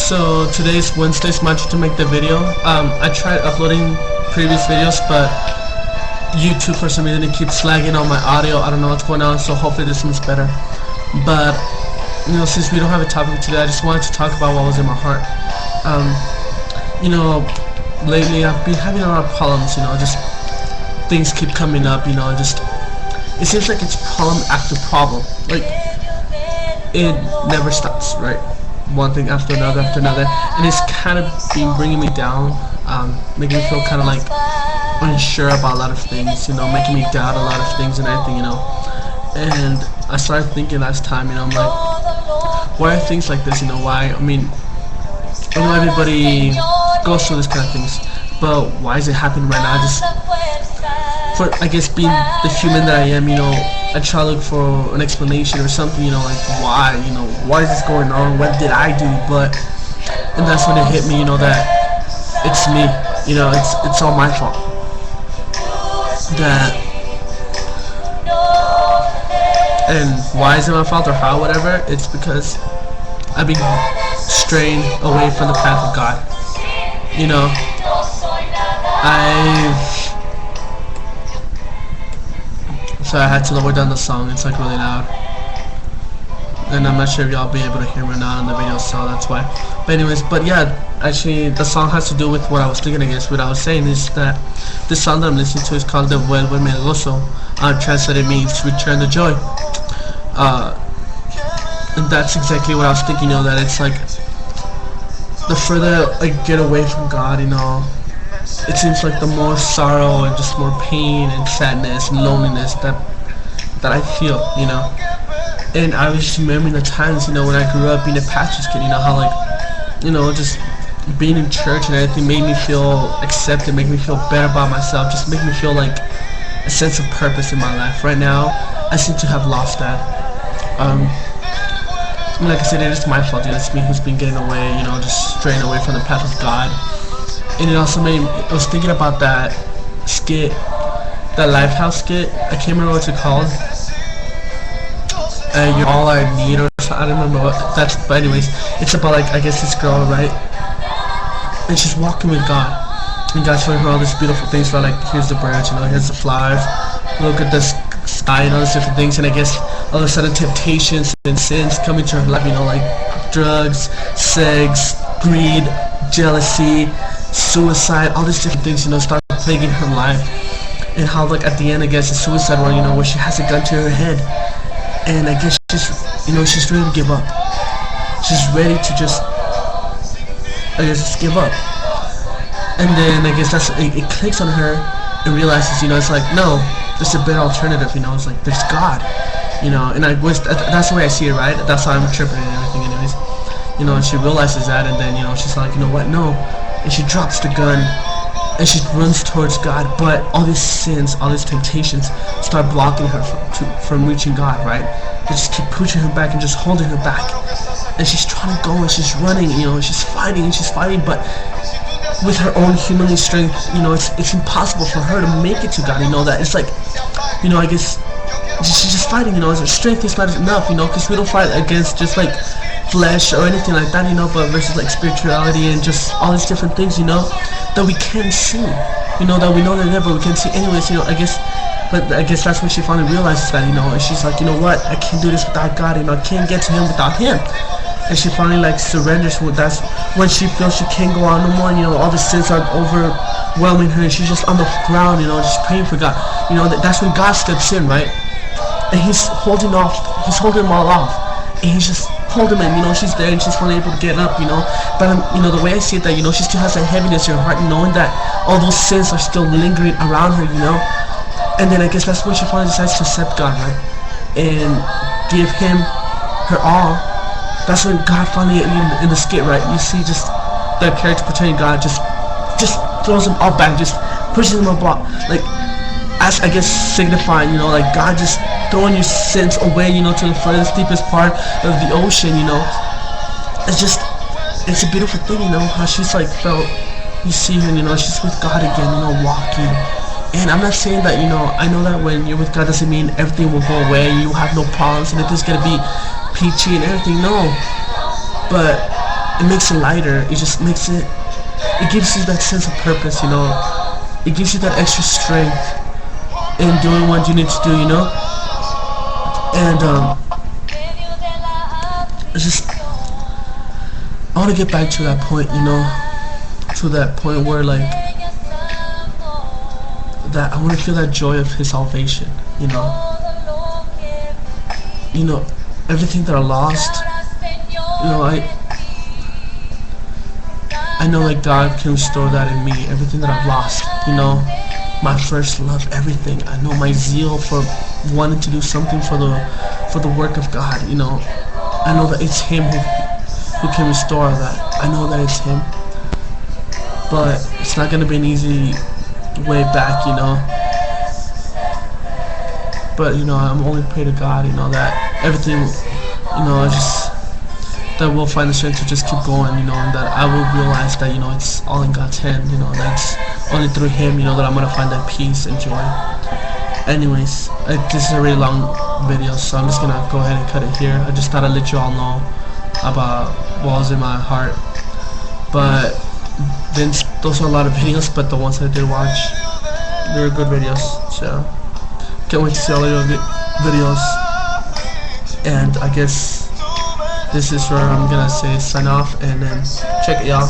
So today's Wednesday's my turn to make the video. I tried uploading previous videos, but YouTube for some reason it keeps lagging on my audio. I don't know what's going on, so hopefully this one's better. But since we don't have a topic today, I just wanted to talk about what was in my heart. Lately I've been having a lot of problems. Just things keep coming up. It seems like it's problem after problem. Like it never stops, right? One thing after another, and it's kind of been bringing me down, making me feel kind of like unsure about a lot of things, making me doubt a lot of things and everything, and I started thinking last time, I'm like, why are things like this, why, I know everybody goes through this kind of things, but why is it happening right now? I guess being the human that I am, I try to look for an explanation or something, like why is this going on? What did I do? And that's when it hit me, that it's me, it's all my fault. And why is it my fault or how, whatever? It's because I've been straying away from the path of God. So I had to lower down the song, it's like really loud. And I'm not sure if y'all be able to hear me or not in the video, so that's why. But anyways, yeah, actually the song has to do with what I was thinking. I guess what I was saying is that this song that I'm listening to is called Devuélveme el gozo. Translated means return the joy. And that's exactly what I was thinking, that it's like the further I get away from God, it seems like the more sorrow and just more pain and sadness and loneliness that I feel, And I was just remembering the times, when I grew up being a pastor's kid, how like, just being in church and everything made me feel accepted, made me feel better about myself, just made me feel like a sense of purpose in my life. Right now, I seem to have lost that. Like I said, it is my fault, it's me who's been getting away, just straying away from the path of God. And it also made me, I was thinking about that skit, that Lifehouse skit. I can't remember what it's called. You're all I need, or something. I don't remember what that's. But anyways, it's about like, I guess this girl, right? And she's walking with God, and God's showing her all these beautiful things. Like here's the birds, here's the flowers. Look at this sky and all these different things. And I guess all of a sudden temptations and sins come into her life. Like drugs, sex, greed, jealousy, suicide, all these different things, start plaguing her life. And how like at the end, I guess the suicide one, where she has a gun to her head, and I guess she's ready to give up. She's ready to just give up. And then I guess it clicks on her and realizes, it's like, no, there's a better alternative. It's like there's God. And I wish that's the way I see it, right? That's how I'm interpreting everything, anyways. And she realizes that, and then she's like, what? No. And she drops the gun and she runs towards God, but all these sins, all these temptations start blocking her from reaching God, right? They just keep pushing her back and just holding her back. And she's trying to go and she's running, she's fighting, but with her own humanly strength, it's impossible for her to make it to God. That it's like, I guess she's just fighting, her strength is not enough, because we don't fight against just like flesh or anything like that, but versus like spirituality and just all these different things, that we can't see, that we know they're there, but we can't see. Anyways, I guess that's when she finally realizes that, and she's like, what, I can't do this without God, I can't get to Him without Him. And she finally like surrenders. That's when she feels she can't go on no more, all the sins are overwhelming her, and she's just on the ground, just praying for God. That's when God steps in, right? And He's holding them all off, and He's just hold him in, she's there and she's finally able to get up, but the way I see it, that she still has a heaviness in her heart, knowing that all those sins are still lingering around her, and then I guess that's when she finally decides to accept God, right, and give Him her all. That's when God finally, in the skit, right, you see just the character portraying God just throws him all back, just pushes him up, like, as I guess signifying, like God just throwing your sins away, to the furthest, deepest part of the ocean, It's a beautiful thing, how she's like felt, you see her, she's with God again, walking. And I'm not saying that, I know that when you're with God doesn't mean everything will go away, you have no problems, and everything's gonna be peachy and everything, no. But it makes it lighter. It just makes it. It gives you that sense of purpose, you know. It gives you that extra strength in doing what you need to do, you know. And it's just, I want to get back to that point, you know, to that point where like that I want to feel that joy of His salvation, you know. You know, everything that I lost, you know, I know that God can restore that in me. Everything that I've lost, you know, my first love, everything. I know my zeal for wanting to do something for the work of God. You know, I know that it's Him who can restore that. I know that it's Him, but it's not gonna be an easy way back, you know. But you know, I'm only pray to God, you know, that everything, you know, that we'll find the strength to just keep going, you know, and that I will realize that, you know, it's all in God's hand, you know, that's only through Him, you know, that I'm gonna find that peace and joy. Anyways, this is a really long video, so I'm just gonna go ahead and cut it here. I just thought I'd let you all know about what was in my heart. But then those are a lot of videos, but the ones I did watch, they were good videos, so can't wait to see all your videos. And I guess this is where I'm gonna say sign off, and then check it out.